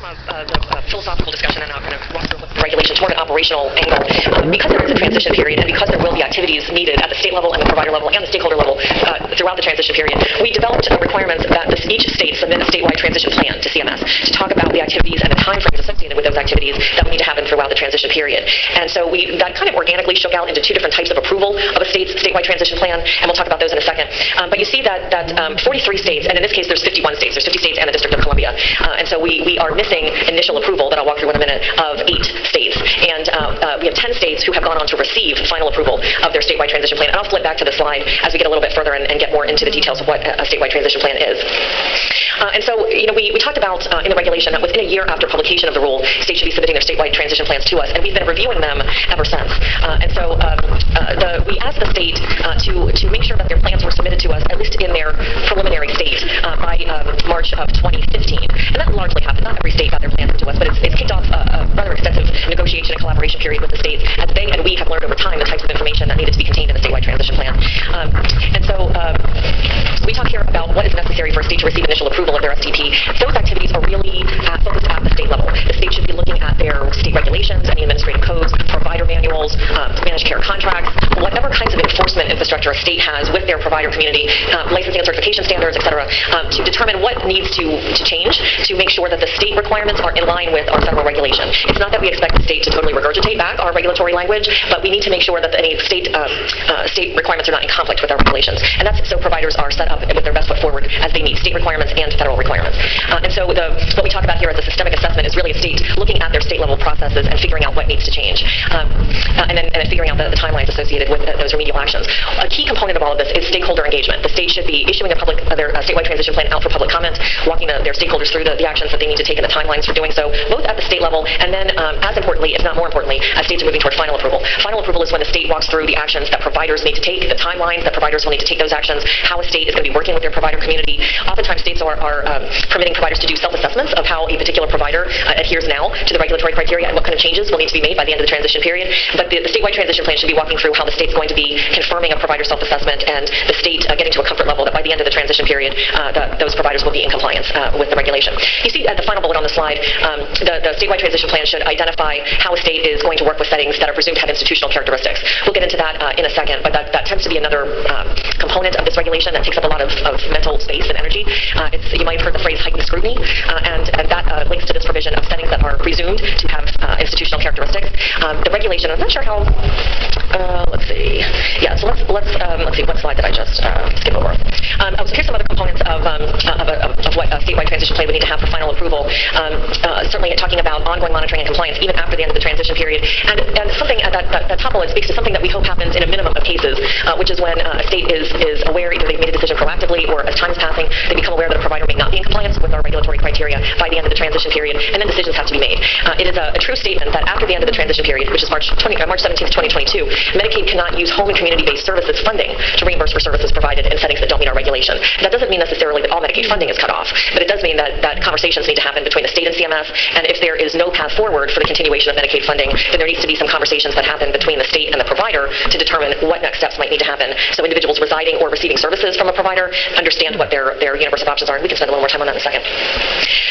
a philosophical discussion and I'll kind of walk through the regulations more an operational angle. Because there is a transition period and because there will be activities needed at the state level and the provider level and the stakeholder level throughout the transition period, we developed requirements that each state submit a statewide transition plan to CMS to talk about the activities and the timeframes associated with those activities that will need to happen throughout the transition period. And so that kind of organically shook out into two different types of approval of a statewide transition plan, and we'll talk about those in a second. But you see that 43 states, and in this case there's 51 states, there's 50 states and the District of Columbia, and so we are missing initial approval that I'll walk through in a minute of 8 states, and we have 10 states who have gone on to receive final approval of their statewide transition plan. And I'll flip back to the slide as we get a little bit further and get more into the details of what a statewide transition plan is. And so, we talked about in the regulation that within a year after publication of the rule, states should be submitting their statewide transition plans to us, and we've been reviewing them ever since. And so we asked the state to make sure that their plans were submitted to us, at least in their preliminary state, by March of 2015. And that largely happened. Not every state got their plans into us, but it's kicked off a rather extensive negotiation and collaboration period with the states, as they and we have learned over time the types of information that needed to be contained in the statewide transition plan. And so we talk here about what is necessary for a state to receive initial approval of their STP. Those activities are really focused at the state level. The state should be looking at their state regulations, any administrative codes, provider manuals, managed care contracts, whatever kinds of enforcement infrastructure a state has with their provider community, licensing and certification standards, et cetera, to determine what needs to change to make sure that the state requirements are in line with our federal regulation. It's not that we expect the state to totally regurgitate back our regulatory language, but we need to make sure that any state requirements are not in conflict with our regulations. And that's so providers are set up with their best foot forward as they meet state requirements and federal requirements. And so what we talk about here as a systemic assessment is really a state looking at their state level processes and figuring out what needs to change, and then figuring out the timelines associated with those remedial actions. A key component of all of this is stakeholder engagement. The state should be issuing their statewide transition plan out for public comment, walking their stakeholders through the actions that they need to take and the timelines for doing so, both at the state level and then, as importantly, if not more importantly, as states are moving toward final approval. Final approval is when the state walks through the actions that providers need to take, the timelines that providers will need to take those actions, how a state is going to be working with their provider community. Oftentimes, states are permitting providers to do self-assessments of how a particular provider adheres now to the regulatory criteria and what kind of changes will need to be made by the end of the transition period. But the statewide transition plan should be walking through how the state's going to be confirming a provider self-assessment and the state getting to a comfort level that by the end of the transition period, those providers will be in compliance with the regulation. You see at the final bullet on the slide, the statewide transition plan should identify how a state is going to work with settings that are presumed to have institutional characteristics. We'll get into that in a second, but that tends to be another component of this regulation that takes up a lot of mental space and energy. You might have heard the phrase heightened scrutiny, and that links to this provision of settings that are presumed to have institutional characteristics. The regulation, I'm not sure how, let's see. Yeah, so let's see, what slide did I just skip over? So here's some other components of what a statewide transition plan would need to have for final approval. Certainly talking about ongoing monitoring and compliance even after the end of the transition period. And something at that top bullet speaks to something that we hope happens in a minimum of cases, which is when a state is aware either they've made a decision proactively or as time is passing, they become aware that a provider may not be in compliance with our regulatory criteria by the end of the transition period, and then decisions have to be made. It is a true statement that after the end of the transition period, which is March 17th, 2022, Medicaid cannot use home and community-based services funding to reimburse for services provided in settings that don't meet our regulation. That doesn't mean necessarily that all Medicaid funding is cut off, but it does mean that conversations need to happen between the state and CMS, and if there is no path forward for the continuation of Medicaid funding, then there needs to be some conversations that happen between the state and the provider to determine what next steps might need to happen so individuals residing or receiving services from a provider understand what their universe of options are, and we can spend a little more time on that in a second.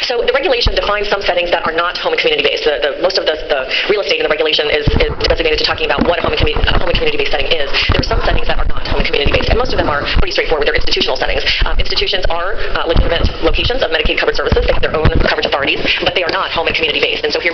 So the regulation defines some settings that are not home and community-based. Most of the real estate in the regulation is designated to talking about what a home and community-based setting is. There are some settings that are not home and community-based, and most of them are pretty straightforward. They're institutional settings. Institutions are legitimate locations of Medicaid-covered services. They have their own coverage authorities, but they are not home and community-based. And so here